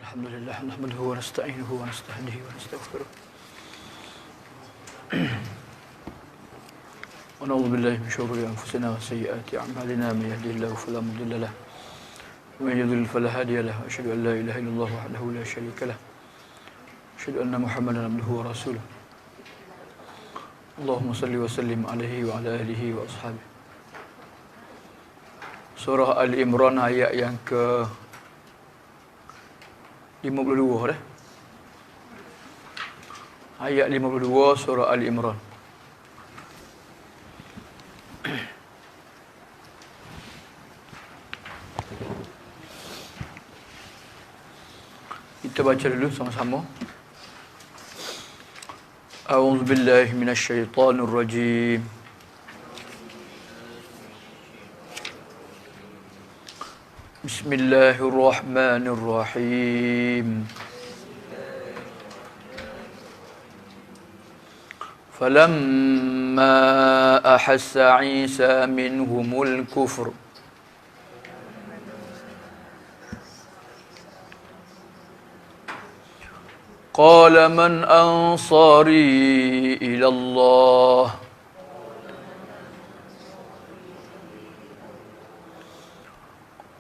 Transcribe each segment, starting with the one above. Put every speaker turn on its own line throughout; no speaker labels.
الحمد لله نحمده ونستعينه ونستهديه ونستغفره ونعوذ بالله من شرور أنفسنا وسيئات أعمالنا من يهده الله فلا مضل له ومن يضلل فلا هادي له وأشهد أن لا إله إلا الله وحده لا شريك له أشهد أن محمدا عبده ورسوله اللهم صل وسلم عليه وعلى آله وأصحابه. Surah Al-Imran ayat yang ke 52 dah. Ayat 52 surah Al-Imran. Kita baca dulu sama-sama. A'udzu billahi minasyaitonir rajim. Bismillahirrahmanirrahim. Falamma ahassa Isa minhumul kufr qala man ansari ila Allah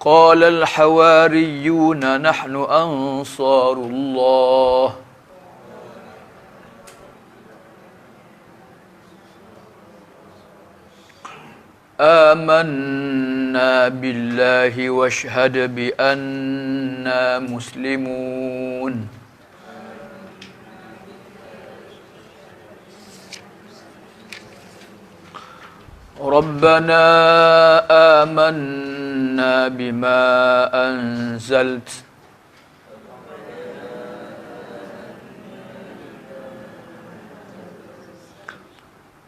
قال الحواريون نحن أنصار الله آمنا بالله واشهد بأننا مسلمون ربنا آمنا بما أنزلت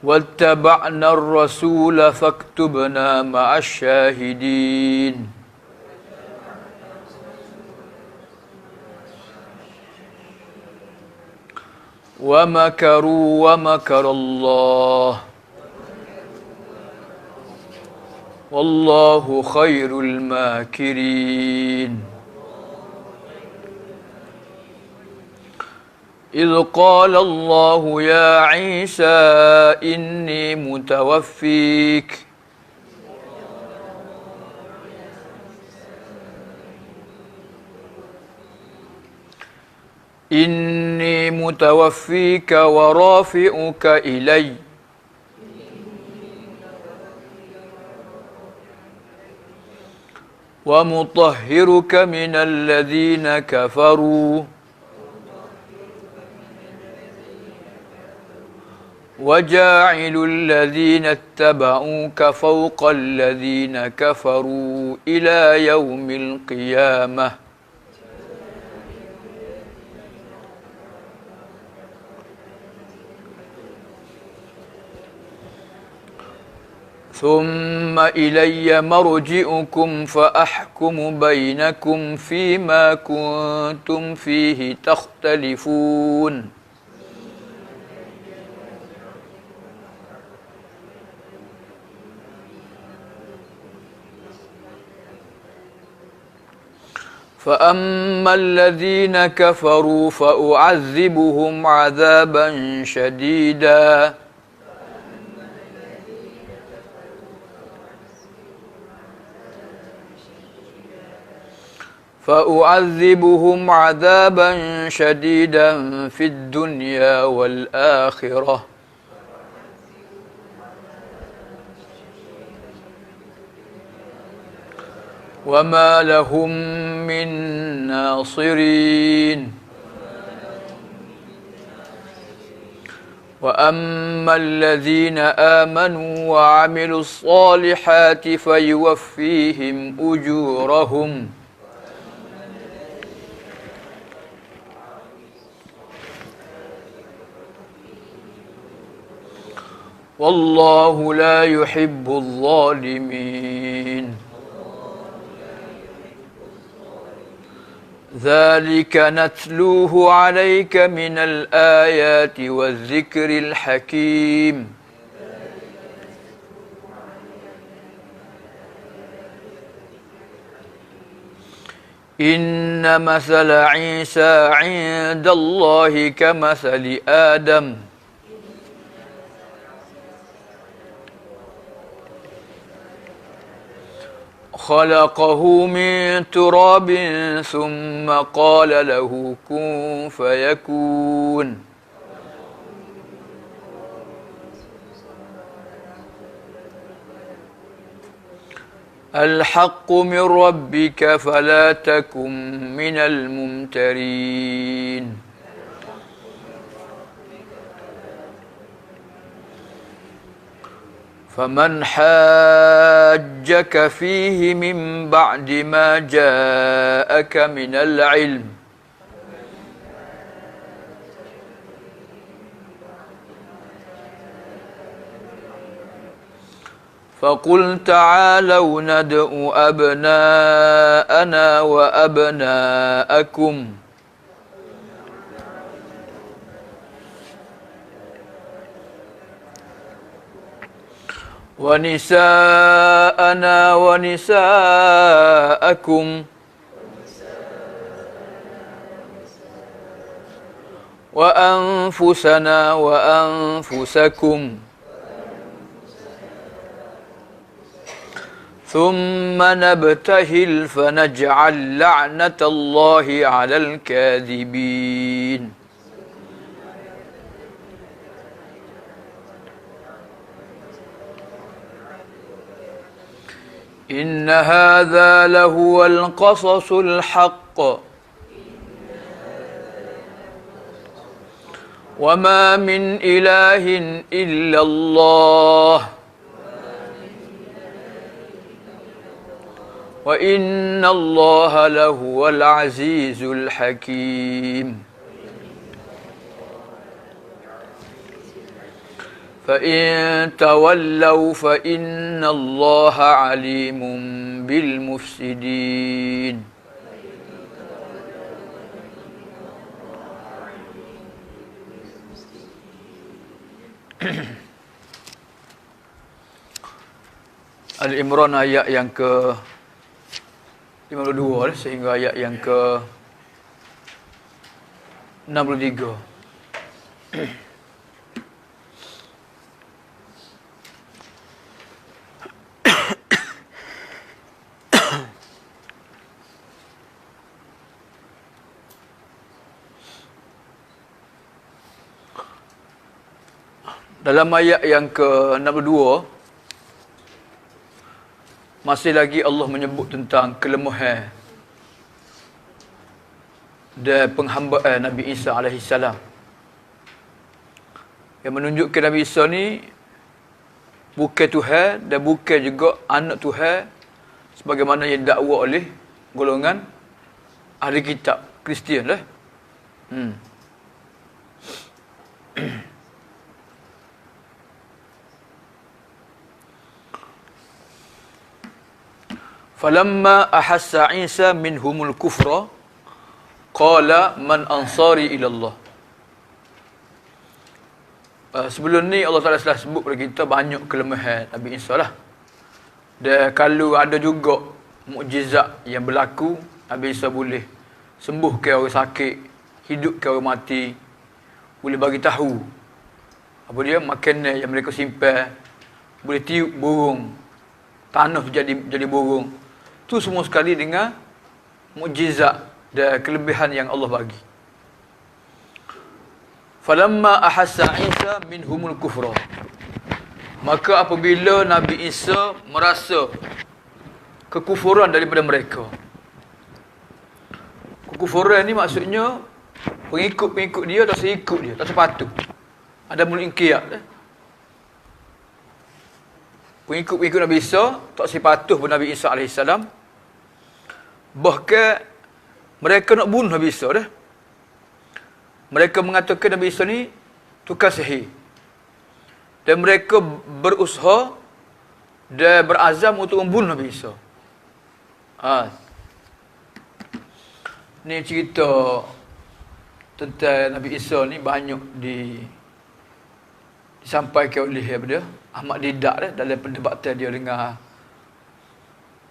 واتبعنا الرسول فاكتبنا مع الشاهدين ومكروا ومكر الله والله خير الماكرين إذ قال الله يا عيسى إني متوفيك ورافعك إلي ومطهرك من الذين كفروا وجاعل الذين اتبعوك فوق الذين كفروا إلى يوم القيامة ثم إلي مرجئكم فأحكم بينكم فيما كنتم فيه تختلفون فأما الذين كفروا فأعذبهم عذابا شديدا في الدنيا والآخرة وما لهم من ناصرين وأما الذين آمنوا وعملوا الصالحات فيوفيهم أجورهم والله لا يحب الظالمين ذلك نتلوه عليك من الآيات والذكر الحكيم Inna masala Isa 'inda Allahi kamathali Adam. Khalaqahu min turabin thumma qala lahu kun fayakun. Al-haqqu min rabbika fala takum minal mumtarin. Faman hajjaka fihi min ba'di ma ja'aka minal ilm فقل تعالوا ندع أبناءنا وأبناءكم ونساءنا ونساءكم وأنفسنا وأنفسكم ثم نبتهل فنجعل لعنة الله على الكاذبين. إن هذا لهو القصص الحق وما من إله إلا الله وإن الله لهو العزيز الحكيم. فإن تولوا فإن الله عليم بالمفسدين. Al-Imran ayat yang ke 52 sehingga ayat yang ke 63. Dalam ayat yang ke 62 masih lagi Allah menyebut tentang kelemahan dan penghambaan Nabi Isa AS, yang menunjukkan Nabi Isa ni bukan Tuhan dan bukan juga anak Tuhan sebagaimana yang dakwa oleh golongan ahli kitab Kristian lah. Falamma ahassa Isa minhumul kufra qala man ansari ila Allah. Sebelum ni Allah Taala telah sebut kepada kita banyak kelemahan Nabi Isa lah. Dan kalau ada juga mukjizat yang berlaku, Nabi Isa boleh sembuhkan orang sakit, hidupkan orang mati, boleh bagi tahu apa dia makanan yang mereka simpan, boleh tiup burung, tanah jadi burung. Itu semua sekali dengan mukjizat dan kelebihan yang Allah bagi. Falamma ahassa Isa minhumul kufra. Maka apabila Nabi Isa merasa kekufuran daripada mereka. Kekufuran ni maksudnya pengikut-pengikut dia tak seikut dia, tak sepatut. Ada mulingkiat. Pengikut-pengikut Nabi Isa tak sepatut pun Nabi Isa AS. Bahkan mereka nak bunuh Nabi Isa dah. Mereka mengatakan Nabi Isa ni tukar sihir. Dan mereka berusaha dan berazam untuk membunuh Nabi Isa. Ni cerita tentang Nabi Isa ni banyak disampaikan oleh daripada Ahmad Didak dalam perdebatan dia dengan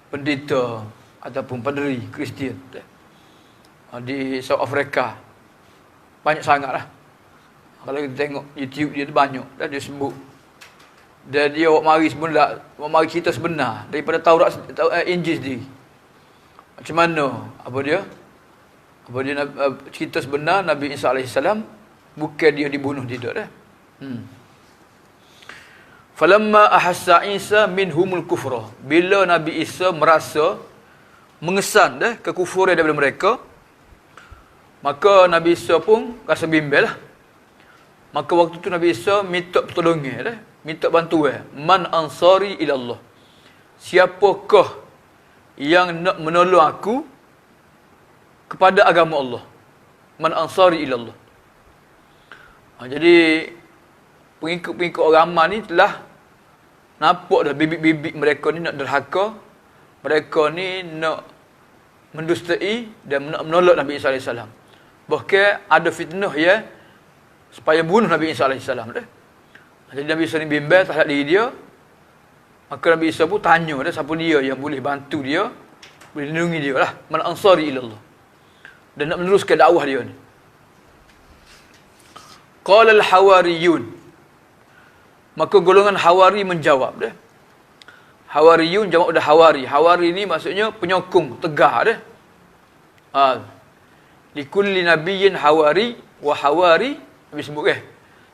pendeta ataupun paderi Kristian. di South Africa. Banyak sangat lah. Kalau kita tengok YouTube dia tu banyak. Dah dia sebut. Dan dia awak mari cerita sebenar daripada Taurat, Injil sendiri. Macam mana? Apa dia cerita sebenar Nabi Isa AS bukan dia dibunuh tidak dah. Falamma ahassa Isa minhumul kufra. Bila Nabi Isa merasa mengesan dah kekufuran daripada mereka, maka Nabi Isa pun rasa bimbang lah. Maka waktu tu Nabi Isa minta pertolongan dah, minta bantuan. Man ansari ila Allah. Siapakah yang nak menolong aku kepada agama Allah? Man ansari ila Allah. Jadi pengikut-pengikut agama ni telah nampak dah bibit-bibit mereka ni nak derhaka, mereka ni nak mendustai dan nak menolak Nabi Isa AS. Bahkan ada fitnah ya supaya bunuh Nabi Isa AS dah. Jadi Nabi Isa ni bimbang terhadap diri dia. Maka Nabi Isa pun tanya dah siapa dia yang boleh bantu dia, boleh lindungi dia lah. Man ansari ila Allah. Dan nak meneruskan dakwah dia ni. Qala al-hawariyun. Maka golongan Hawari menjawab dah. Hawariyun jamak dah Hawari. Hawari ni maksudnya penyokong, tegar dah. Likulli nabiyyin hawari wa hawari, Nabi sebut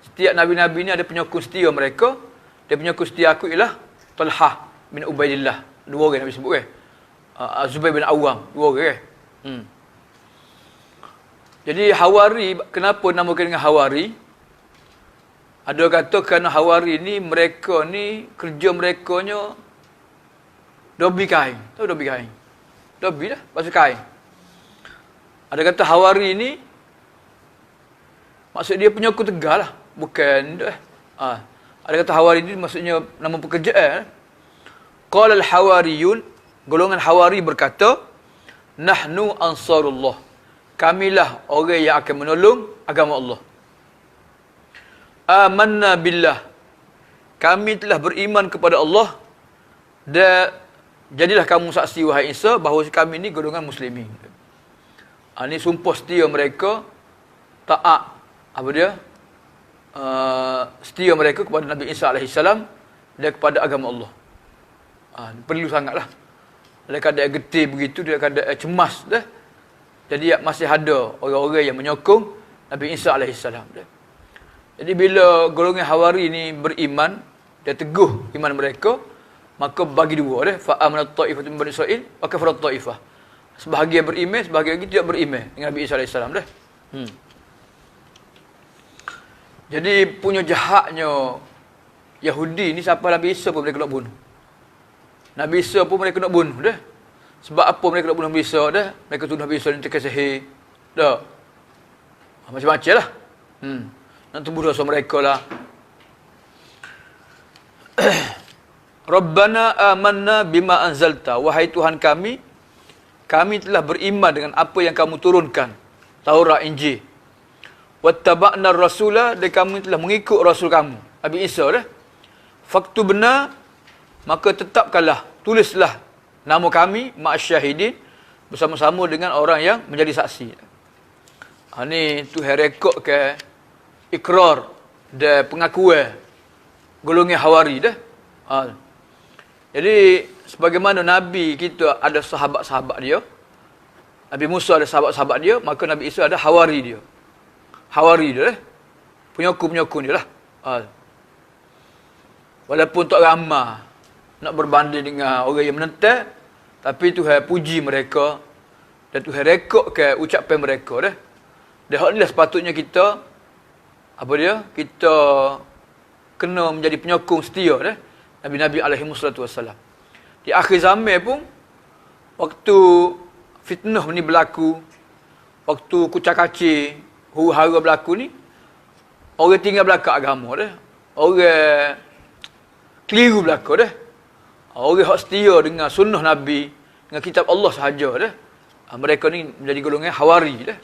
setiap nabi-nabi ni ada penyokong setia mereka. Dan penyokong setia aku ialah Talhah bin Ubaidillah. Dua orang Nabi sebut Zubair bin Awam, dua orang Jadi Hawari, kenapa namakan dengan Hawari? Ada kata kerana Hawari ni mereka ni kerja merekanya dobi kain. Tahu dobi kain? Dobi dah, basuh kain. Ada kata Hawari ni maksud dia penyokong tegar lah, bukan dah. Ada kata Hawari ni maksudnya nama pekerjaan. Qala al-hawariyun, golongan Hawari berkata, nahnu ansarullah. Kamilah orang yang akan menolong agama Allah. Amanna billah. Kami telah beriman kepada Allah. Dan jadilah kamu saksi wahai Isa bahawa kami ni golongan muslimin. Ini sumpah setia mereka, taat setia mereka kepada Nabi Isa AS dan kepada agama Allah. Perlu sangatlah. Dalam keadaan getih begitu, dalam keadaan cemas dah. Jadi masih ada orang-orang yang menyokong Nabi Isa AS. Jadi bila golongan Hawari ni beriman dan teguh iman mereka, maka bagi dua dah, fa amanat ta'ifatun min bani Israil wa kafarat ta'ifah. Sebahagian beriman, sebahagian lagi tidak beriman dengan Nabi Isa AS dah. Jadi punya jahatnya Yahudi ni sampai Nabi Isa pun mereka nak bunuh. Nabi Isa pun mereka nak bunuh dah. Sebab apa mereka nak bunuh Nabi Isa dah? Mereka tuduh Nabi Isa ni terkesihir. Dah. Macam-macam lah. Nak tembus dosa mereka lah. Rabbana amanna bima anzalta. Wahai Tuhan kami telah beriman dengan apa yang kamu turunkan. Taurat, Injil. Wattaba'na rasula, dan kami telah mengikut Rasul kamu, Nabi Isa dah. Faktubna, maka tetapkanlah, tulislah nama kami ma'asyahidin, bersama-sama dengan orang yang menjadi saksi. Ini Tuhan rekod ke ikrar dan pengakuan golongan Hawari dah. Jadi sebagaimana Nabi kita ada sahabat-sahabat dia, Nabi Musa ada sahabat-sahabat dia, maka Nabi Isa ada Hawari dia. Hawari dia lah. Penyokong-penyokong dia lah. Walaupun tak ramah nak berbanding dengan orang yang menentang, tapi Tuhan puji mereka dan Tuhan rekod ke ucapan mereka dah. Dan hal inilah sepatutnya kita kita kena menjadi penyokong setia dah Nabi-Nabi alaihi wassalatu wassalam. Di akhir zaman pun, waktu fitnah ni berlaku, waktu kucak-kacir, huru-hara berlaku ni, orang tinggal belakang agama dah. Orang keliru belakang dah. Orang hak setia dengan sunnah Nabi, dengan kitab Allah sahaja dah. Mereka ni menjadi golongan Hawari dah.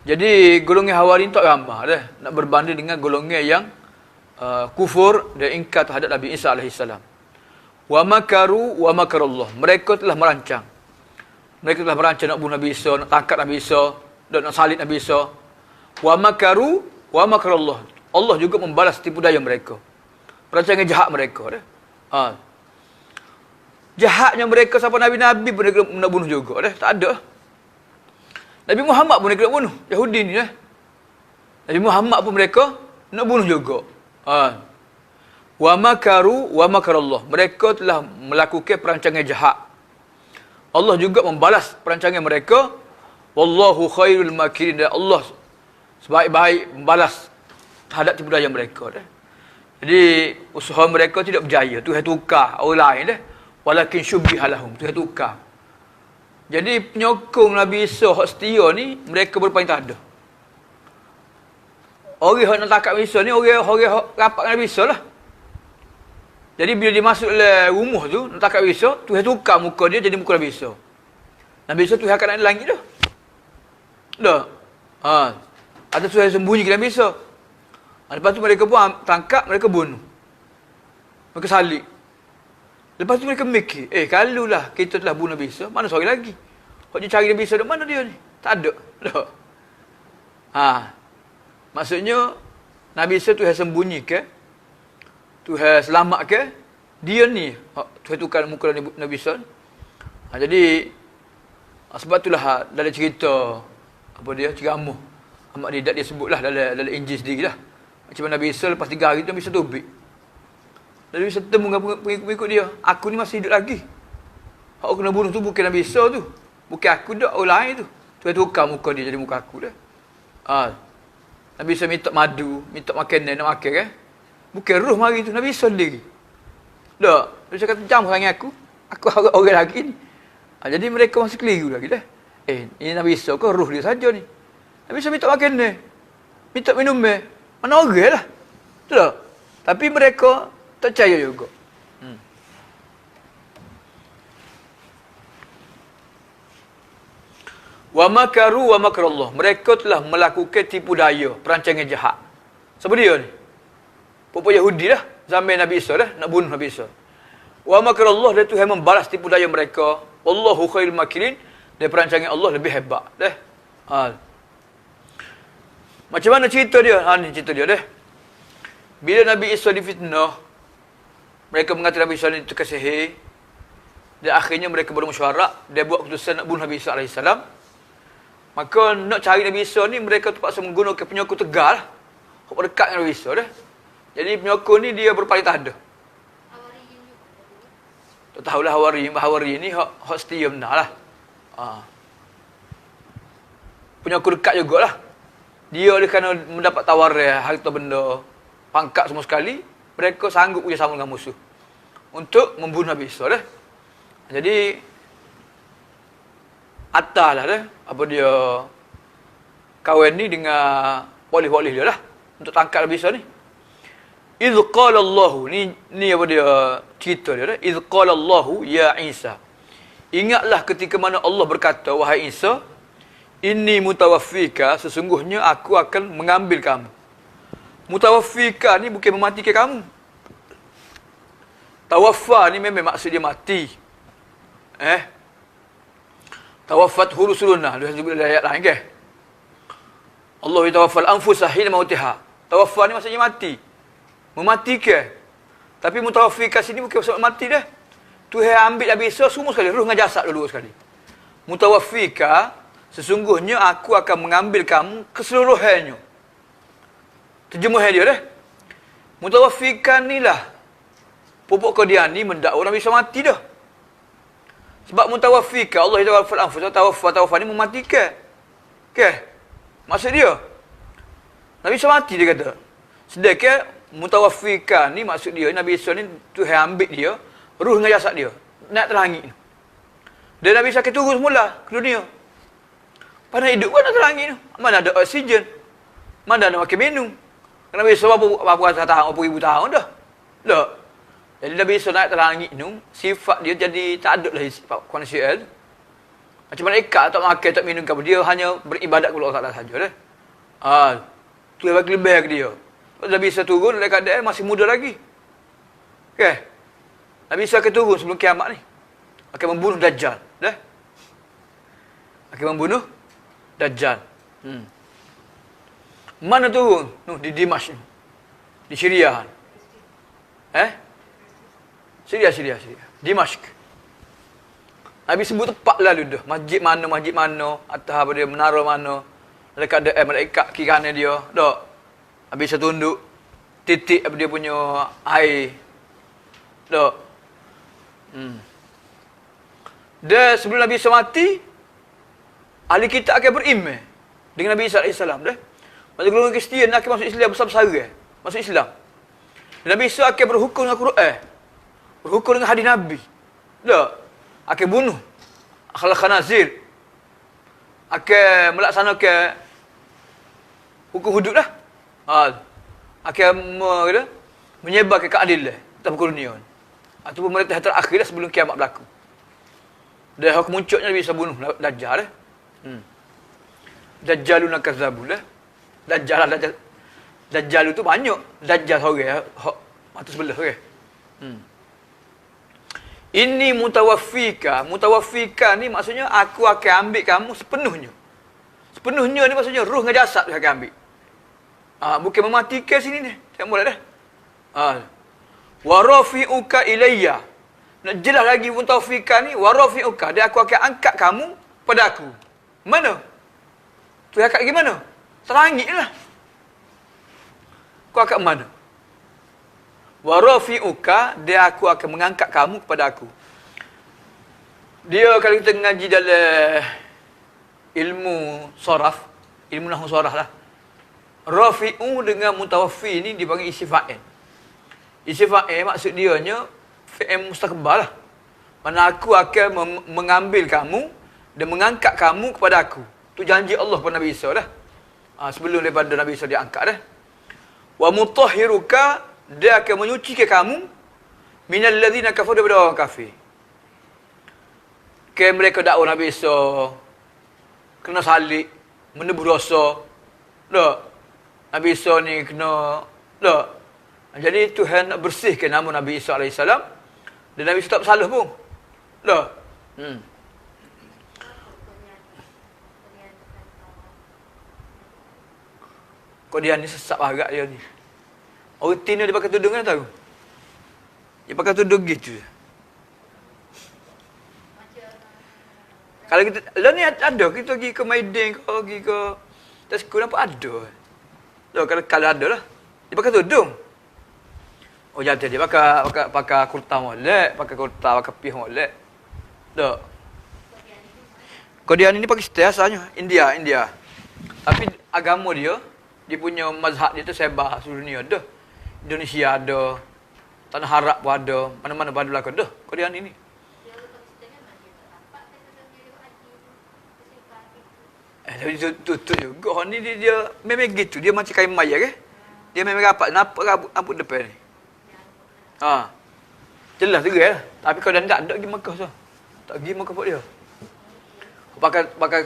Jadi golongan Hawari ni tak ramah dah nak berbanding dengan golongan yang kufur dan ingkar terhadap Nabi Isa AS. Wa makaru wa makarallah. Mereka telah merancang. Mereka telah merancang nak bunuh Nabi Isa, nak tangkap Nabi Isa, nak salib Nabi Isa. Wa makaru wa makarallah. Allah juga membalas tipu daya mereka. Perancangan jahat mereka. Jahatnya mereka sampai Nabi-Nabi pun mereka nak bunuh juga. Tak ada. Nabi Muhammad pun mereka nak bunuh. Yahudi ni. Nabi Muhammad pun mereka nak bunuh juga. Wa makaru wa makarallah. Mereka telah melakukan perancangan jahat. Allah juga membalas perancangan mereka. Wallahu khairul makirin. Dan Allah sebaik-baik membalas terhadap tipu daya mereka. Jadi usaha mereka tidak berjaya. Tuhan tukar orang lain. Walakin syubbiha lahum. Tuhan tukar. Jadi penyokong Nabi Isa hak setia ni mereka berpaling tak ada. Orang yang nak tangkap Nabi Isa ni orang rapat dengan Nabi Isa lah. Jadi bila dia masuk ke rumah tu nak tangkap Nabi Isa, Tuhan tukar muka dia jadi muka Nabi Isa. Nabi Isa Tuhan akan naik langit dah. Dah. Ada Tuhan sembunyi ke Nabi Isa. Lepas tu mereka pun tangkap, mereka bunuh. Mereka salib. Lepas tu mereka mikir, kalulah kita telah bunuh Nabi Isa, mana seorang lagi? Kalau dia cari Nabi Isa, mana dia ni? Tak ada. Maksudnya, Nabi Isa Tuhan sembunyi ke? Tuhan selamat ke? Dia ni, Tuhan tukar muka Nabi Isa. Jadi, sebab itulah dalam cerita, ceramah Ahmad Didat dia sebutlah dalam Injil sendiri lah. Macam Nabi Isa lepas 3 hari tu Nabi Isa tubik. Nabi Isa temu dengan pengikut dia. Aku ni masih hidup lagi. Hak kena bunuh tu bukan Nabi Isa tu. Bukan aku dah, orang lain tu. Tuhan tukar muka dia jadi muka aku dah. Nabi Isa minta madu, minta makanan, nak makan kan. Bukan roh mari tu, Nabi Isa sendiri. Tak. Nabi Isa kata, jam sangat aku. Aku orang lagi ni. Jadi mereka masih keliru lagi dah. Ini Nabi Isa ke roh dia saja ni. Nabi Isa minta makanan. Minta minum. Mana orang lah. Betul tak? Tapi mereka tak percaya juga. Wa makaru wa makarallah. Mereka telah melakukan tipu daya, perancangan jahat. Siapa dia ni? Puak Yahudi lah. Zaman Nabi Isa lah. Nak bunuh Nabi Isa. Wa makarallah. Dan Tuhan membalas tipu daya mereka. Wallahu khairul makirin. Dan perancangan Allah lebih hebat. Macam mana cerita dia? Ni cerita dia dah. Bila Nabi Isa difitnah, mereka mengatakan Nabi Isa ni tukar sihir. Dan akhirnya mereka bermusyawarah. Dia buat keputusan nak bunuh Nabi Isa AS. Maka nak cari Nabi Isa ni, mereka terpaksa menggunakan penyokong tegar lah. Hak dekat dengan Nabi Isa dah. Jadi penyokong ni dia berpaling tak ada. Tak tahulah Hawari ni hak setia benar lah. Penyokong dekat jugalah. Dia kerana mendapat tawaran harta benda, pangkat semua sekali, mereka sanggup bekerjasama dengan musuh untuk membunuh Nabi Isa dah. Jadi atas lah dah, kawan ni dengan polis-polis dia lah untuk tangkap Nabi Isa ni. Idh qala Allahu, ni cerita dia dah. Idh qala Allahu ya Isa. Ingatlah ketika mana Allah berkata, wahai Isa, inni mutawaffika, sesungguhnya aku akan mengambil kamu. Mutawaffika ni bukan mematikan kamu. Tawaffa ni memang maksud dia mati. Tawaffat rusuluna, dia sebut dalam ayat lain ke? Allah yatawaffal anfusa hina mautiha. Tawaffa ni maksudnya mati. Mematikan. Tapi mutawaffika sini bukan maksud mati dah. Tuhan ambil Nabi Isa semua sekali, roh dengan jasad dulu sekali. Mutawaffika, sesungguhnya aku akan mengambil kamu keseluruhannya. Terjemahan dia dah. Mutawaffikan ni lah. Pupuk Qadiani mendakwa Nabi Isa mati dah. Sebab mutawaffika, Allah yatawaffal anfus, tawaffa ni mematikan. Maksud dia, Nabi Isa mati dia kata. Sedangkan mutawaffika ni maksud dia, Nabi Isa ni Tuhan ambil dia, roh dengan jasad dia, naik ke langit. Dan Nabi Isa akan turun semula ke dunia. Pada hidup pun nak ke langit tu. Mana ada oksigen. Mana ada makan minum. Nabi Isa berapa tahun, berapa ribu tahun dah. Tak. Jadi Nabi Isa naik ke langit tu, sifat dia jadi tak ada lah sifat manusia. Macam malaikat tak makan, tak minum, dia hanya beribadat kepada Allah Ta'ala saja dah. Tu yang bagi lebih ke dia. Nabi Isa turun dalam keadaan masih muda lagi. Nabi Isa akan turun sebelum kiamat ni. Akan membunuh Dajjal. Dah? Akan membunuh Dajjal. Mana turun? Di Dimash ni. Di Syria. Syria. Dimashq. Nabi sebut tempat lalu dah. Masjid mana. Atas apa dia, menara mana. Dekat ada malaikat kiri kanan dia. Dak. Nabi Isa tunduk. Titik apa dia punya air. Dak. Dia sebelum Nabi Isa mati, ahli kitab akan beriman dengan Nabi Isa AS. Dah. Masa golongan Kristian akan masuk Islam besar-besar. Masuk Islam. Dan Nabi Isa akan berhukum dengan Quran. Berhukum dengan hadis Nabi. Tak. Akan bunuh akhlak khanazir. Akan melaksanakan hukum hudud dah. Akan menyebarkan keadilan atas muka dunia. Itu pemerintah terakhir dah sebelum kiamat berlaku. Dan hukum munculnya Nabi Isa bunuh Dajjal dah. Dajjaluna kazzabul dah. Dajjal tu banyak. Dajjal seorang. Mata sebelah orang. Ini mutawaffika. Mutawaffika ni maksudnya aku akan ambil kamu sepenuhnya. Sepenuhnya ni maksudnya roh dengan jasad dia akan ambil. Bukan mematikan sini ni. Tak boleh dah. Wa rafi'uka ilayya. Nak jelas lagi mutawaffika ni, wa rafi'uka. Dia aku akan angkat kamu pada aku. Mana? Tu angkat gimana? Selangit lah. Kau angkat mana? Wa rafi'uka, dia aku akan mengangkat kamu kepada aku. Dia kalau kita ngaji dalam ilmu saraf, ilmu nahwu saraf lah. Rafi'u dengan mutawaffi ni dipanggil isim fa'il. Isim fa'il maksud dia nya fi'il mustaqbal lah. Mana aku akan mengambil kamu dan mengangkat kamu kepada aku. Tu janji Allah kepada Nabi Isa dah. Sebelum daripada Nabi Isa diangkat dah. Wa mutahhiruka, dia akan menyucikan kamu minal ladzina kafaru, daripada orang kafir. Mereka dakwa Nabi Isa kena salib, menebus dosa. Tak. Nabi Isa ni kena tak. Jadi Tuhan nak bersihkan nama Nabi Isa AS. Dan Nabi Isa tak bersalah pun. Tak. Kau dia ni sesat barat dia ni. Orang Tina dia pakai tudung kan tahu? Dia pakai tudung gitu. Kalau kita, lah ni ada, kita pergi ke Maidin, kalau pergi ke Tesco, nampak ada. Kalau ada lah. Dia pakai tudung. Oh jantan dia pakai kurta molek, pakai kurta, pakai pih molek. Tak. Kodian ini Pakistan asalnya, India. Tapi agama dia punya mazhab dia tu sebar seluruh dunia dah. Indonesia ada, Tanah Arab pun ada, mana-mana pun ada belakang dah. Kodian ini. Tapi tutup juga. Orang ni dia memang gitu. Dia macam kain maya ke? Dia memang rapat. Nampak rambut depan ni. Jelas juga lah. Tapi kalau dah tak ada pergi Mekah tu. Tak pergi Mekah buat dia. Pakai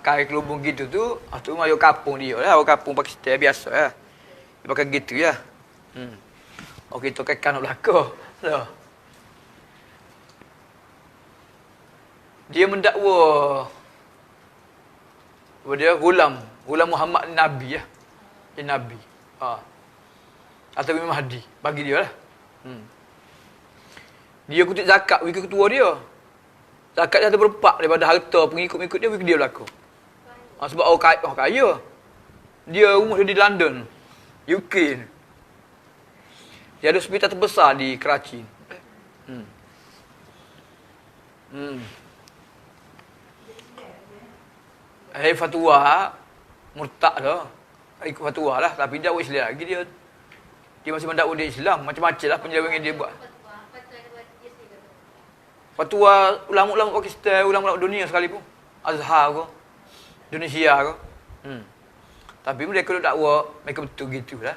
kain kelubung gitu tu. Tu mayu kapung dia lah. Orang kapung Pakistan biasa lah. Dia pakai gitu ya. Kita kekan nak belakang. Dia mendakwa dia Ghulam Muhammad Nabi ya. Dia Nabi. Atau Imam Mahdi. Bagi dia lah. Dia kutip zakat, wiki ketua dia. Zakat dia berempat daripada harta pengikut-pengikut dia, wiki dia berlaku. Sebab orang kaya. Dia rumah dia di London, UK. Dia ada hospital terbesar di Karachi. Fatwa murtad dah. Ikut fatwa lah, tapi dia Islam lagi dia. Dia masih mendakwa dia Islam, macam-macam lah penyelewengan dia buat. Fatwa ulama-ulama Pakistan, ulama-ulama dunia sekalipun. Azhar ke, Indonesia ke. Tapi mereka duk dakwa, mereka betul gitulah.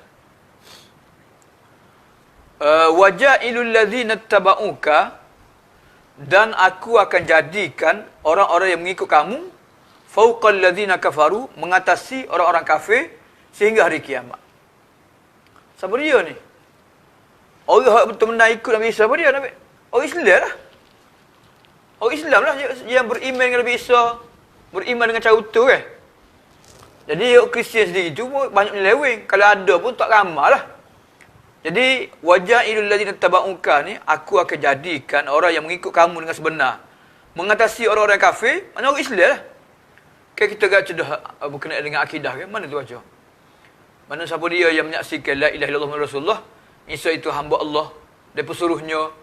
Wajailul ladzina tabauka, dan aku akan jadikan orang-orang yang mengikut kamu fauqal ladzina kafaru, mengatasi orang-orang kafir sehingga hari kiamat. Siapa dia ni? Orang yang betul-betul ikut Nabi Isa apa dia? Orang Islam lah. Orang Islam lah yang beriman dengan Nabi Isa. Beriman dengan cara utuh kan. Jadi Kristian sendiri tu banyak menyeleweng. Kalau ada pun tak ramai lah. Jadi waja'ilul ladzina tabauka ni, aku akan jadikan orang yang mengikut kamu dengan sebenar mengatasi orang-orang kafir, mana orang Islam lah. Kan kita agak cedah berkenaan dengan akidah kan. Mana tu baca? Mana siapa dia yang menyaksikan la ilaha illallah Muhammadur Rasulullah, Isa itu hamba Allah, dia pesuruhnya,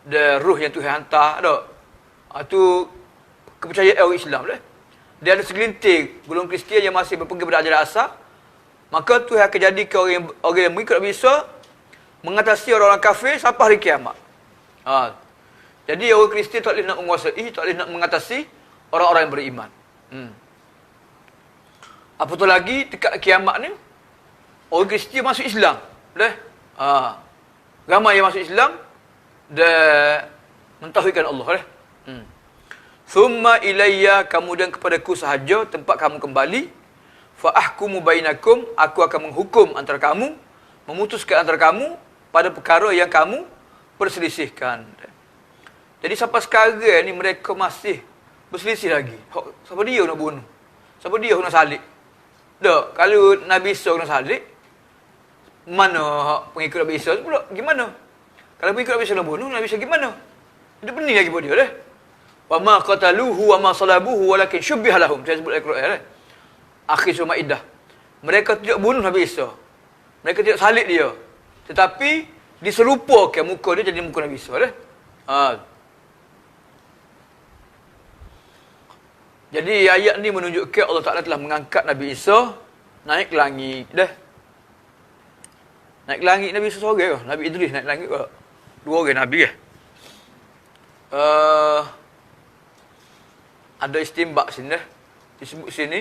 dia ruh yang Tuhan hantar, tak? Itu kepercayaan orang Islam lah. Dia ada segelintir golongan Kristian yang masih berpegang pada ajaran asal, maka Tuhan akan jadikan orang yang mengikut Nabi Isa mengatasi orang-orang kafir sampai hari kiamat. Jadi orang Kristian tak boleh nak menguasai, tak boleh nak mengatasi orang-orang yang beriman. Apatah lagi dekat kiamat ni, orang Kristian masuk Islam. Boleh? Ramai yang masuk Islam dan mentauhidkan Allah. Boleh? Thumma ilayya, kemudian kepadaku sahaja tempat kamu kembali. Fa ahkumu bainakum, aku akan menghukum antara kamu, memutuskan antara kamu pada perkara yang kamu perselisihkan. Jadi sampai sekarang ni mereka masih berselisih lagi. Siapa dia nak bunuh? Siapa dia nak salib? Tak, kalau Nabi Isa nak salib, mana pengikut Nabi Isa pula gimana? Kalau pengikut Nabi Isa nak bunuh, Nabi Isa gimana? Dia pening lagi pada dia dah. Wa ma qataluhu wa ma salabuhu walakin syubbiha lahum. Saya sebut dalam Quran. Akhir surah Maidah. Mereka tidak bunuh Nabi Isa. Mereka tidak salib dia. Tetapi diserupakan muka dia jadi muka Nabi Isa dah. Jadi ayat ni menunjukkan Allah Ta'ala telah mengangkat Nabi Isa naik ke langit dah. Naik ke langit Nabi Isa seorang ke? Nabi Idris naik ke langit ke? Dua orang Nabi ke? Ada istimbak sini dah. Disebut sini.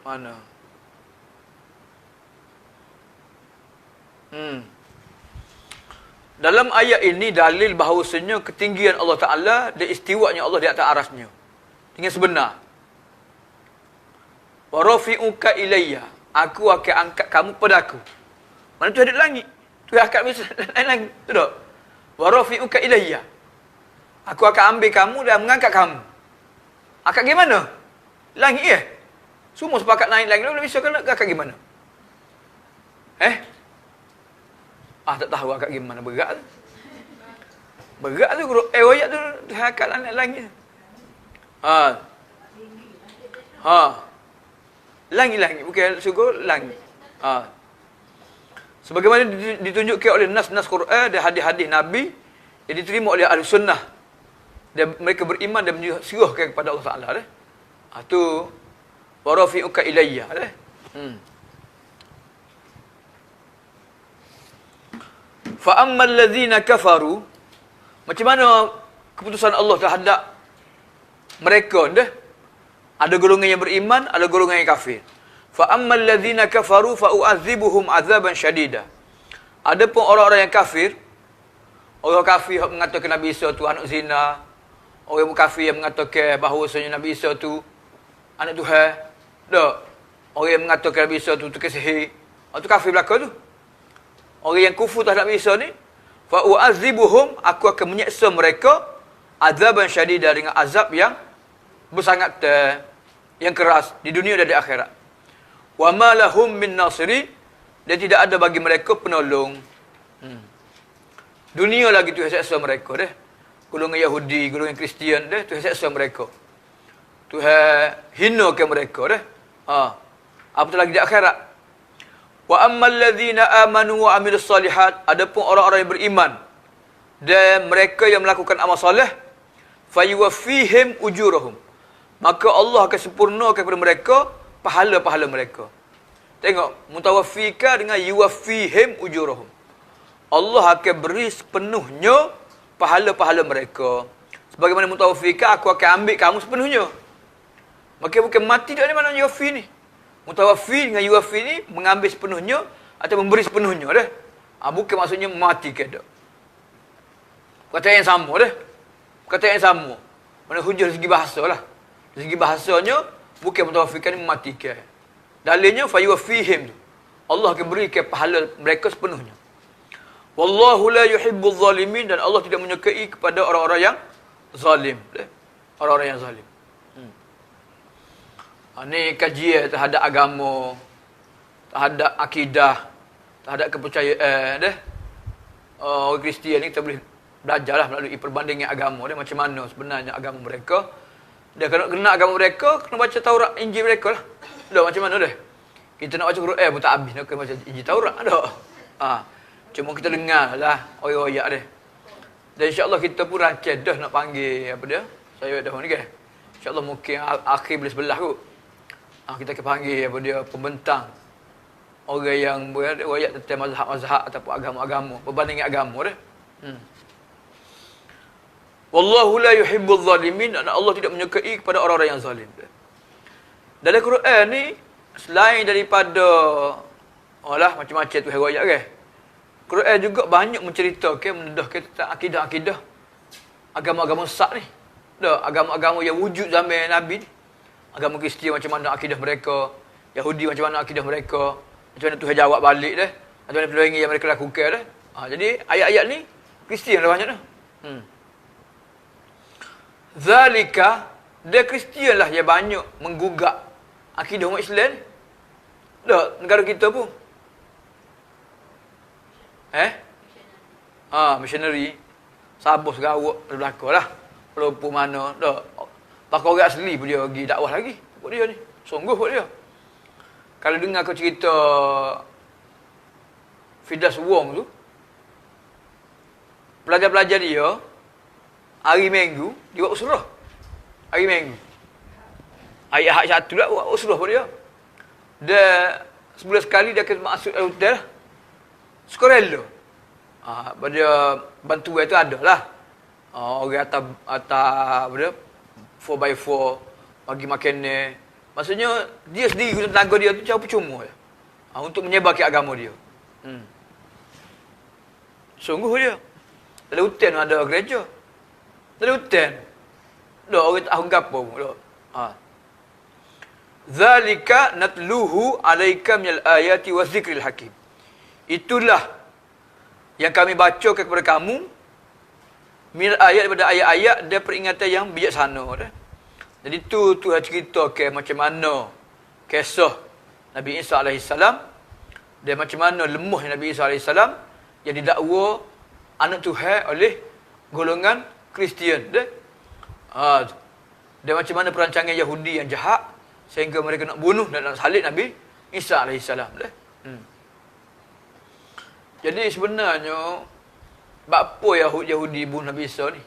Mana? Dalam ayat ini dalil bahawasanya ketinggian Allah Ta'ala dan istiwanya Allah di atas arasnya. Dengan sebenar. Wa rafi'uka ilayya, aku akan angkat kamu padaku. Mana tu ada langit? Tu angkat langit. Tu tak? Wa rafi'uka ilayya, aku akan ambil kamu dan mengangkat kamu. Angkat gimana? Langit ya? Semua sepakat naik langit, belum bisa kan angkat gimana? Tak tahu angkat gimana, berat tu. Berat tu, ayat tu angkat langit. Langit-langit, bukan syurga, langit. Sebagaimana ditunjukkan oleh nas-nas Quran dan hadis-hadis Nabi yang diterima oleh ahli sunnah, dan mereka beriman dan menyerahkan kepada Allah Ta'ala. Itu wa rafi'uka ilayya. Fa ammal ladzina kafaru, macam mana keputusan Allah terhadap mereka dah? Ada golongan yang beriman, ada golongan yang kafir. Fa ammal ladzina kafaru fa u'adzibuhum 'adzaban syadida. Adapun orang-orang yang kafir, orang kafir yang mengatakan Nabi Isa tu anak zina, orang kafir yang mengatakan bahawasanya Nabi Isa tu anak Tuhan, tak? Orang yang mengatakan Nabi Isa tu tukar sihir, itu kafir belaka tu. Orang yang kufur terhadap Nabi Isa ni, fa u'adzibuhum, aku akan menyeksa mereka 'adzaban syadida, dengan azab yang bersangat yang keras di dunia dan di akhirat. Wa ma lahum min nasiri, dan tidak ada bagi mereka penolong. Dunia lagi Tuhan seksa mereka dah. Golongan Yahudi, golongan Kristian dah, Tuhan seksa mereka. Tuhan hinakan mereka dah. Apatah lagi di akhirat. Wa ammal ladzina amanu wa amilus solihat, adapun orang-orang yang beriman dan mereka yang melakukan amal soleh, fayuwaffihim ujurahum, maka Allah akan sempurnakan kepada mereka pahala-pahala mereka. Tengok, mutawaffika dengan yuwaffihim ujurahum. Allah akan beri sepenuhnya pahala-pahala mereka. Sebagaimana mutawaffika, aku akan ambil kamu sepenuhnya. Maka bukan mati tak ada mana yuwaffi ni. Mutawaffi dengan yuwaffi ni mengambil sepenuhnya atau memberi sepenuhnya dah. Bukan maksudnya mematikan dah. Perkataan yang sama dah. Perkataan yang sama. Mana hujah dari segi bahasa lah. Dari segi bahasanya, bukan mutawafikan mematikan. Dalilnya, fayuwafihim tu. Allah akan berikan pahala mereka sepenuhnya. Wallahu la yuhibbul zalimin, dan Allah tidak menyukai kepada orang-orang yang zalim. Orang-orang yang zalim. Ini kajian terhadap agama, terhadap akidah, terhadap kepercayaan. Orang Kristian ni kita boleh belajarlah melalui perbandingan agama dia, macam mana sebenarnya agama mereka. Dia kena kenal agama mereka, kena baca Taurat, Injil mereka lah. Dah macam mana dah? Kita nak baca Quran pun tak habis, nak kena baca Injil Taurat dah. Cuma kita dengar lah royak dia. Dan insya-Allah kita pun rancang dah nak panggil apa dia? Saya dah ni kan. Insya-Allah mungkin akhir bulan sebelah kot. Kita akan panggil apa dia, pembentang. Orang yang royak tentang mazhab-mazhab ataupun agama-agama, perbandingan agama dah. Wallahu la yuhibbul zalimin, dan Allah tidak menyukai kepada orang-orang yang zalim. Dalam Quran ni, selain daripada macam-macam tu royak kan. Quran juga banyak menceritakan, mendedahkan tentang akidah-akidah agama-agama sesat ni. Agama-agama yang wujud zaman Nabi ni. Agama Kristian macam mana akidah mereka, Yahudi macam mana akidah mereka, macam mana Tuhan jawab balik dah, macam mana pelangi yang mereka lakukan dah. Jadi ayat-ayat ni Kristian dah banyak dah. Zalika, dia Kristian lah yang banyak menggugak akidah umat Islam. Negara kita pun. Missionary. Sabah Sarawak belakang lah. Walaupun mana, pakai orang asli pun dia pergi dakwah lagi. Buat dia ni. Sungguh buat dia. Kalau dengar kau cerita Fidas Wong tu, pelajar-pelajar dia, hari Minggu, dia buat usrah. Hari Minggu. Ayat satu lah buat usrah buat dia. Dia, sebulan sekali dia akan masuk hotel. Sukarela. Pada bantuan tu ada lah. Orang atas apa dia, 4x4, bagi makan ni. Maksudnya, dia sendiri guna tenaga dia tu cara percuma. Untuk menyebarkan agama dia. Sungguh dia. Dalam hutan ada gereja. Dalam hutan. Orang tak tahu apa pun. Zalika natluhu alaika minal ayati wa zikril hakim. Itulah yang kami bacakan kepada kamu minal ayat, daripada ayat-ayat dan peringatan yang bijaksana. Jadi tu cerita macam mana kisah Nabi Isa AS dan macam mana lemahnya Nabi Isa AS yang didakwa anak Tuhan oleh golongan Kristian. Dan macam mana perancangan Yahudi yang jahat sehingga mereka nak bunuh dan nak salib Nabi Isa AS. Jadi sebenarnya apa Yahudi bunuh Nabi Isa ni?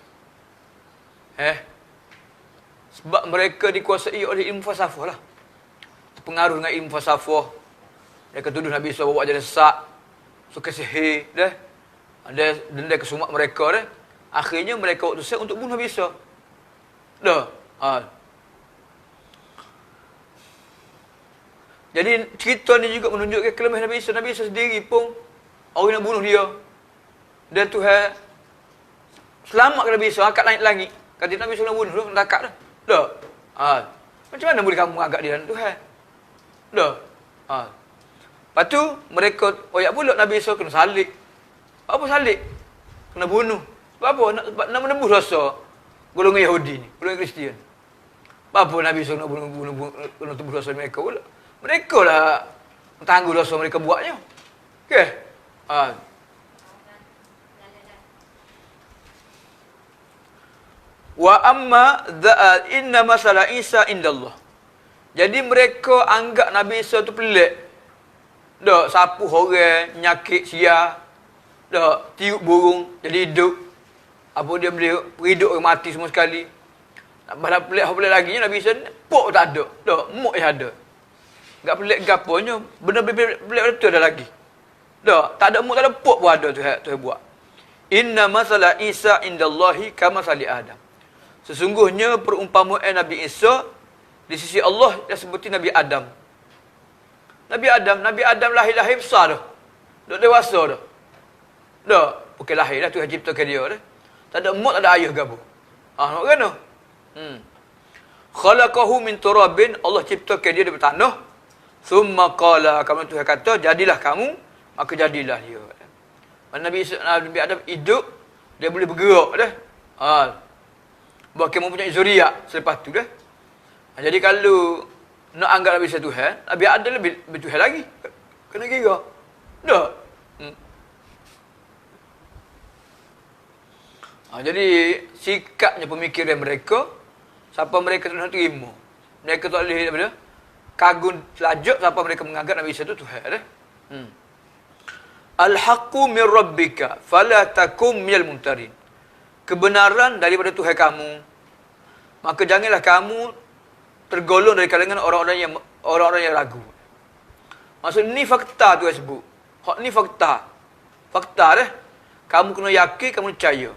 Sebab mereka dikuasai oleh ilmu falsafah lah. Terpengaruh dengan ilmu falsafah. Mereka tuduh Nabi Isa bawa jadi sesat, suka sihir, denda ke sumak mereka dah. Akhirnya mereka waktu set untuk bunuh Nabi Isa. Jadi cerita ni juga menunjukkan kelemahan Nabi Isa. Nabi Isa sendiri pun orang nak bunuh dia. Dan Tuhan selamatkan Nabi Isa, angkat langit-langit. Kata Nabi Isa nak bunuh dia, nak angkat dah. Macam mana boleh kamu angkat dia dan Tuhan? Lepas tu mereka oyak pula Nabi Isa kena salib. Apa salib? Kena bunuh. Sebab apa? Nak menembus rasa golongan Yahudi ni, golongan Kristian. Apa Nabi Isa nak bunuh tembus rasa mereka pula? Mereka lah tangguh dosa mereka buatnya. Okey. Wa amma inna masalah Isa indallah. Jadi mereka anggap Nabi Isa tu pelik. Sapu orang, nyakit sia. Tiup burung jadi hidup. Apa dia boleh hidup orang mati semua sekali. Nak balas pelik lagi Nabi Isa pok tak ada. Mok je ada. Enggak pelik gaponya, benda pelik betul ada lagi. Tak ada mok, tak ada pok pun ada tu buat. Inna masalah Isa indallahi kama sali Adam. Sesungguhnya perumpamaan Nabi Isa di sisi Allah yang seperti Nabi Adam. Nabi Adam lahir besar dah. Dah dewasa dah. Bukan lahir dah, Tuhan ciptakan dia dah. Tak ada mak, tak ada ayah gapo. Nak kena. Khalaqahu min turabin, Allah ciptakan dia daripada tanah. Summa qala, kamu Tuhan kata, jadilah kamu, maka jadilah dia. Nabi Adam hidup, dia boleh bergerak dah. Bahkan mempunyai zuriat selepas tu dah. Jadi kalau nak anggap Nabi Tuhan, Nabi Adam lebih Tuhan lagi. Kena kira. Tak? Jadi sikapnya pemikiran mereka, siapa mereka tu nak terima. Mereka tak boleh daripada kagum selajak siapa mereka menganggap Nabi Isa itu Tuhan dah. Al-haqqu min rabbika fala takum minal mumtarin. Kebenaran daripada Tuhan kamu, maka janganlah kamu tergolong dari kalangan orang-orang yang ragu. Maksud ni fakta tu sebut. Hak ni fakta. Fakta dah. Kamu kena yakin, kamu percaya.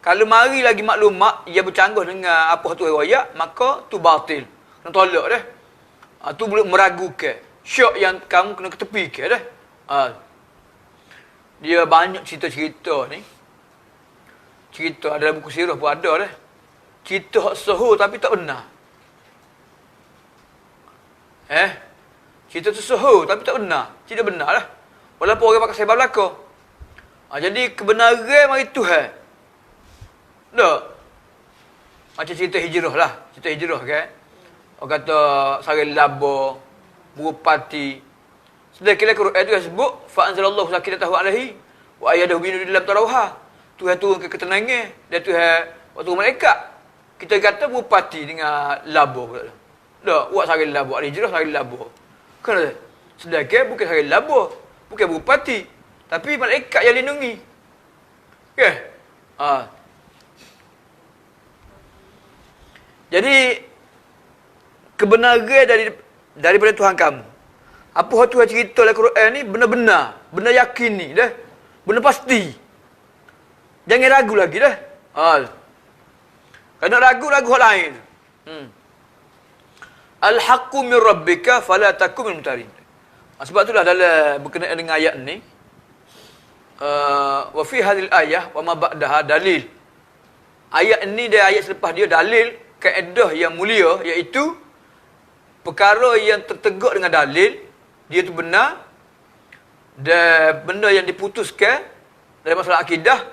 Kalau mari lagi maklumat ia bercanggah dengan apa tu riwayat, maka tu batil. Kena tolak dah. Tu boleh meragukan. Syok yang kamu kena ketepikan dah. Dia banyak cerita-cerita ni. Cerita ada dalam buku sirah pun ada dah. Cerita hak sahih tapi tak benar. Cerita tu sahih tapi tak benar. Tidak benar lah. Walaupun orang pakai sebab belaka. Jadi kebenaran mari Tuhan. Tak? Macam cerita hijrah lah. Cerita hijrah kan. Orang kata sari laba, berupati. Sedekala Quran itu sebut fa anzalallahu sakinatahu alaihi wa ayyadahu bi nurin lam tarawha. Tuhan turun ke ketenangan dan Tuhan waktu malaikat. Kita kata berupati dengan laba pula. Tak, buat sari laba, ada hijrah sari laba. Kenapa? Sedekala bukan sari laba, bukan berupati, tapi malaikat yang lindungi. Okey. Jadi kebenaran daripada Tuhan kamu. Apa yang Tuhan cerita dalam Quran ni benar-benar, benar yakin ni dah. Benar pasti. Jangan ragu lagi dah. Kalau ragu hal lain. Al-haqqu min rabbika fala takum minal mumtarin. Sebab itulah dalam berkenaan dengan ayat ni wa fi hadhil ayah wa ma ba'daha dalil. Ayat ni dia ayat selepas dia dalil kaedah yang mulia, iaitu perkara yang tertegak dengan dalil, dia tu benar, dan benda yang diputuskan dalam masalah akidah,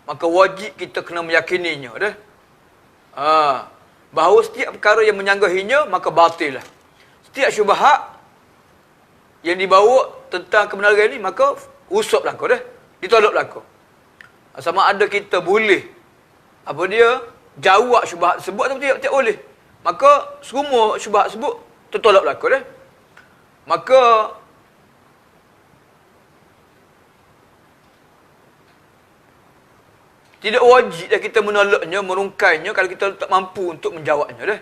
maka wajib kita kena meyakininya dah. Bahawa setiap perkara yang menyanggahinya, maka batil lah. Setiap syubhat yang dibawa tentang kebenaran ni, maka usap belaka dah, ditolak belaka. Sama ada kita boleh apa dia jawab syubhat sebut atau tidak boleh, maka semua syubhat sebut tertolak belaka dah. Maka tidak wajib dah kita menolaknya, merungkainya kalau kita tak mampu untuk menjawabnya dah.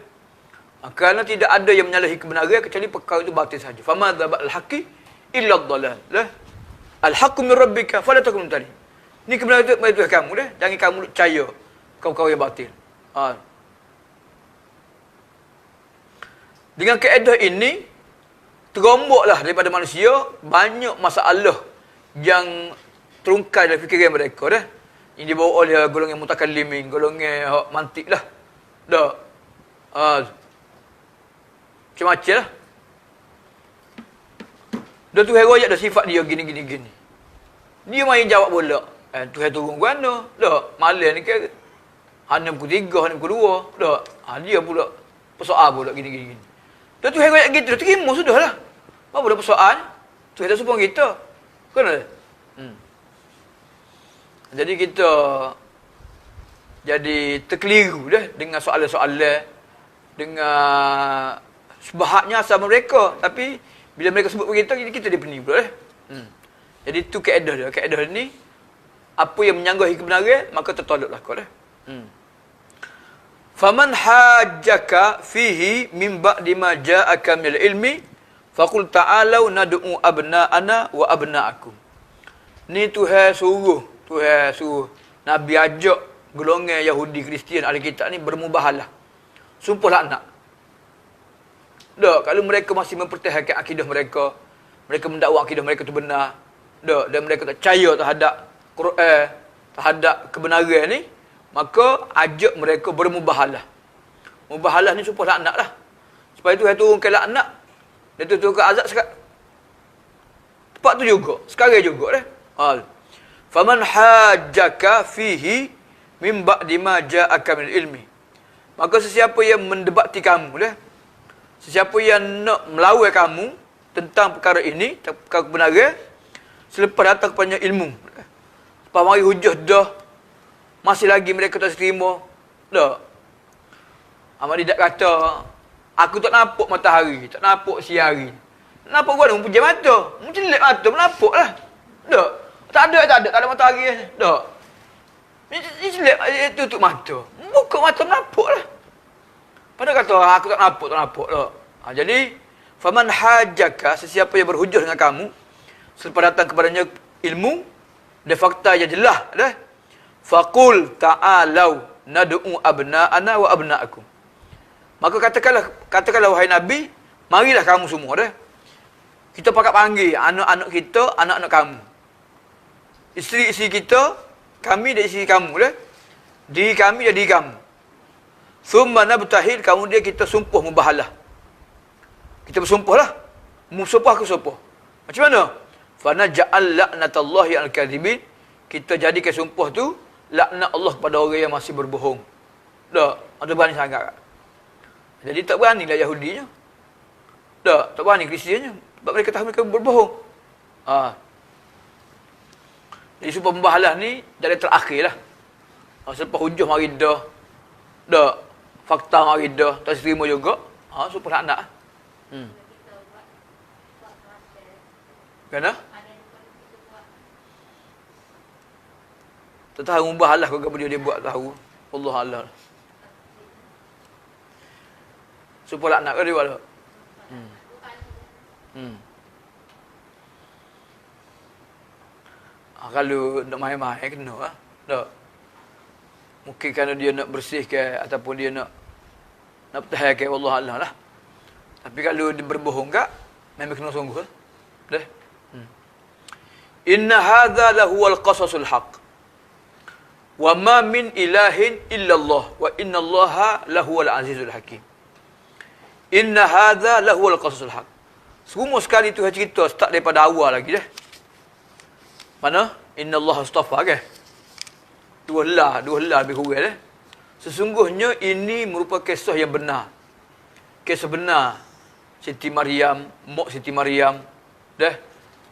Kerana tidak ada yang menyalahi kebenaran kecuali perkara itu batil saja. Famadza ba'al haqqi illa ad-dhalal. Al-haqqu min rabbika fala takun minal mumtarin. Ni kebenaran itu dari kamu dah, jangan kamu percaya kau-kau yang batil. Dengan kaedah ini teromboklah daripada manusia banyak masalah yang terungkai dalam fikiran mereka dah. Ini dibawa oleh golongan mutakallimin, golongan mantik lah. Dah. Macam-macam lah. Dah tu hero dah sifat dia gini. Dia main jawab pula. Tuhan turun ke mana? Dah. Malam ni ke hanya pukul 3, hanya pukul 2. Dah. Dia pula persoal pula gini. Dah tu hero gitu, dah terima sudah lah. Apa dah persoal? Tuhan dah supang kita. Kenapa? Jadi kita jadi terkeliru dah dengan soalan-soalan, dengan sebahatnya asal mereka, tapi bila mereka sebut kita, kita dipeni pula dah. Jadi tu kaedah dia. Kaedah ni apa yang menyanggahi kebenaran maka tertolaklah kau dah. Faman hajjaka fihi min ba'di ma ja'aka minal ilmi faqul ta'alu nad'u abna'ana wa abna'akum. Ni Tuhan suruh Nabi ajak golongan Yahudi, Kristian, ahli kitab ni bermubahalah. Sumpahlah anak. Tak, kalau mereka masih mempertahankan akidah mereka, mereka mendakwa akidah mereka tu benar, tak, dan mereka tak percaya terhadap Quran, terhadap kebenaran ni, maka ajak mereka bermubahalah. Mubahalah ni supaya laknat lah. Supaya Tuhan turunkan laknat. Dia turunkan azab sekarang. Tempat tu juga. Sekarang juga dah. Faman hajjaka fihi min ba'di ma ja'aka min ilmi. Maka sesiapa yang mendebati kamu dah. Sesiapa yang nak melawan kamu tentang perkara ini, perkara kebenaran, selepas datang kepada ilmu. Lepas mari hujah dah, masih lagi mereka tak terima. Dah. Ahmad Didat kata, aku tak nampak matahari, tak nampak siang. Nampak gua nak pejam mata. Mencelik mata, menampak lah. Dah. Tak ada matahari. Dah. Ini celik, tutup mata. Buka mata, nampak lah. Padahal kata, aku tak nampak lah. Jadi, faman hajjaka, sesiapa yang berhujah dengan kamu, selepas datang kepadanya ilmu, dan fakta yang jelas, dah. Faqul ta'alau nad'u abna'ana wa abna'akum. Maka katakanlah wahai Nabi, marilah kamu semua dah. Kita pakat panggil anak-anak kita, anak-anak kamu. Isteri-isteri kita, kami dan isteri kamu dah. Diri kami dan diri kamu. Thumma nabtahil, kemudian kita sumpah mubahalah. Kita bersumpahlah. Musumpah ke sumpah. Macam mana? Fa naj'al la'natallahi 'alal kadhibin. Kita jadikan sumpah tu laknat Allah kepada orang yang masih berbohong. Tak, ada berani sangat. Jadi tak beranilah Yahudinya. Tak berani Kristiannya. Sebab mereka tahu mereka berbohong. Jadi sumpah pembahalah ni jadi terakhir lah. Selepas hujah mari dah. Fakta mari dah. Tak terima juga. Sumpah laknat. Kenapa? Tak tahu mubahalah kalau dia buat tahu. Allah Allah. Sumpah laknat ke dia buat tak? Kalau nak main-main kena lah. Tak. Mungkin kerana dia nak bersihkan ataupun dia nak pertahankan Allah Allah lah. Tapi kalau dia berbohong kak, memang kena sungguh lah. Dah. Inna hadza lahuwal qasasul haq. Wa ma min ilahin illallah wa innallaha lahuwal azizul hakim. Inna hadza lahuwal qasasul haq. Semua sekali tu cerita start daripada awal lagi dah. Mana? Innallaha astafa ke? Dua lah lebih kurang dah. Sesungguhnya ini merupakan kisah yang benar. Kisah benar. Siti Maryam, mak Siti Maryam, dah.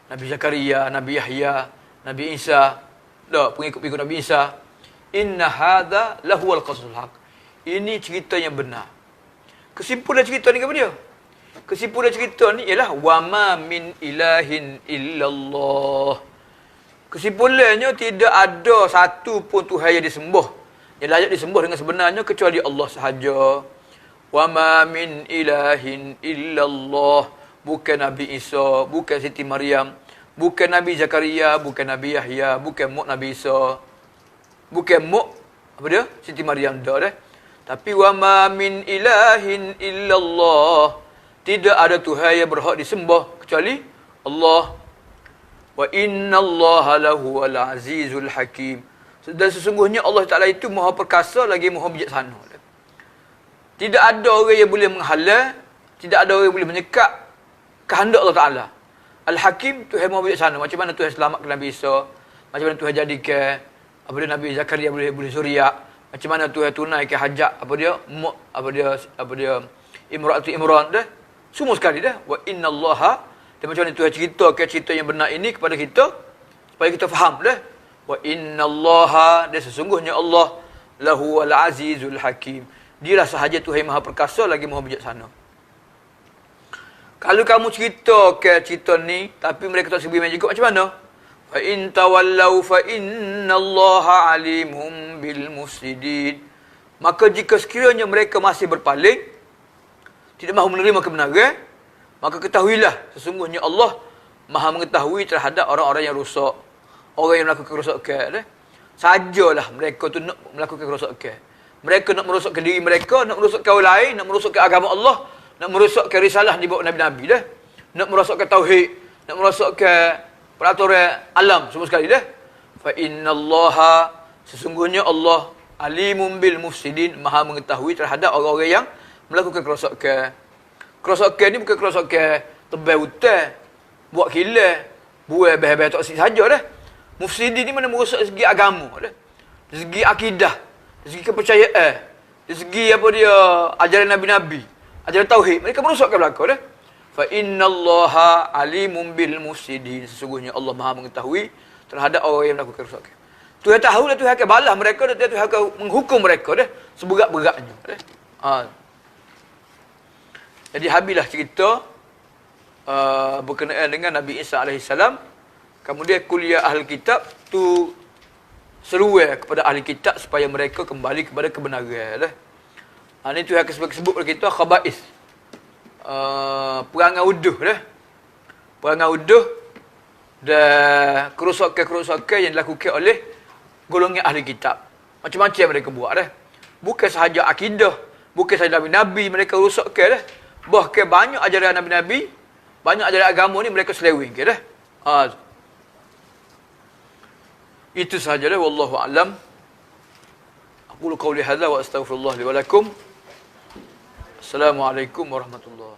Nabi Zakaria, Nabi Yahya, Nabi Isa, dah pengikut-pengikut Nabi Isa. Inna hadza lahuwal qasasul haq. Ini cerita yang benar. Kesimpulan cerita ni apa dia? Kesimpulan cerita ni ialah wa ma min ilahin illallah. Kesimpulannya tidak ada satu pun Tuhan yang disembah, yang layak disembah dengan sebenarnya kecuali Allah sahaja. Wa ma min ilahin illallah. Bukan Nabi Isa, bukan Siti Maryam, bukan Nabi Zakaria, bukan Nabi Yahya, bukan mak Nabi Isa, bukan mak apa dia? Siti Maryam dah. Tapi wa ma min ilahin illallah. Tidak ada Tuhan yang berhak disembah kecuali Allah. Wa innallaha lahuwal azizul hakim. Dan sesungguhnya Allah Taala itu Maha perkasa lagi Maha bijaksana. Tidak ada orang yang boleh menghalang, tidak ada orang yang boleh menyekat kehendak Allah Taala. Al-Hakim, Tuhan Maha bijaksana. Macam mana Tuhan selamatkan Nabi Isa, macam mana Tuhan jadikan apa dia Nabi Zakaria boleh suriak, macam mana Tuhan tunaikan hajat Imran dah. Semua sekali dah. Wa innallaha, dan macam mana Tuhan ceritakan cerita yang benar ini kepada kita supaya kita faham dah. Wa innallaha, dan sesungguhnya Allah lahuwal azizul hakim. Dialah sahaja Tuhan yang Maha perkasa lagi Maha bijaksana. Kalau kamu cerita ni tapi mereka tak sebi main juga, macam mana? Fa in tawallau fa innallaha alimum bil mufsidin. Maka jika sekiranya mereka masih berpaling, tidak mahu menerima kebenaran, maka ketahuilah sesungguhnya Allah Maha mengetahui terhadap orang-orang yang rosak, orang yang melakukan kerosakan. Sajalah mereka tu nak melakukan kerosakan. Mereka nak merosakkan diri mereka, nak merosakkan orang lain, nak merosakkan agama Allah, nak merosakkan risalah di bawah Nabi-Nabi dah. Nak merosakkan tauhid, nak merosakkan peraturan alam semua sekali dah. Fa innallaha, sesungguhnya Allah alimun bil mufsidin, maha mengetahui terhadap orang-orang yang melakukan kerosakan. Kerosakan ni bukan kerosakan tebal hutan, buat kilang, buat bahaya-bahaya toksik saja dah. Mufsidin ni mana merosak dari segi agama dah. Dari segi akidah, dari segi kepercayaan, dari segi apa dia ajaran nabi-nabi, ajaran tauhid, mereka merosakkan belaka dah. Fa innallaha alimun bil mufsidin, sesungguhnya Allah Maha mengetahui terhadap orang yang melakukan kerosakan. Tuhan tahu lah, Tuhan akan balas mereka dan Tuhan akan menghukum mereka dah seberat-beratnya dah. Jadi habislah cerita berkenaan dengan Nabi Isa AS. Kemudian kuliah ahli kitab tu seruai kepada ahli kitab supaya mereka kembali kepada kebenaran dah. Ini Tuhan akan sebut kepada kita khaba'is. Perangai uduh dah. Perangai uduh dan kerosakan-kerosakan yang dilakukan oleh golongan ahli kitab. Macam-macam mereka buat dah. Bukan sahaja akidah, bukan sahaja nabi-nabi mereka rosakkan dah. Bahkan banyak ajaran nabi-nabi, banyak ajaran agama ni mereka selewengkan dah. Itu sahajalah, wallahu a'lam. Aqulu qawli hadza wa astaghfirullah li wa lakum. Assalamualaikum warahmatullahi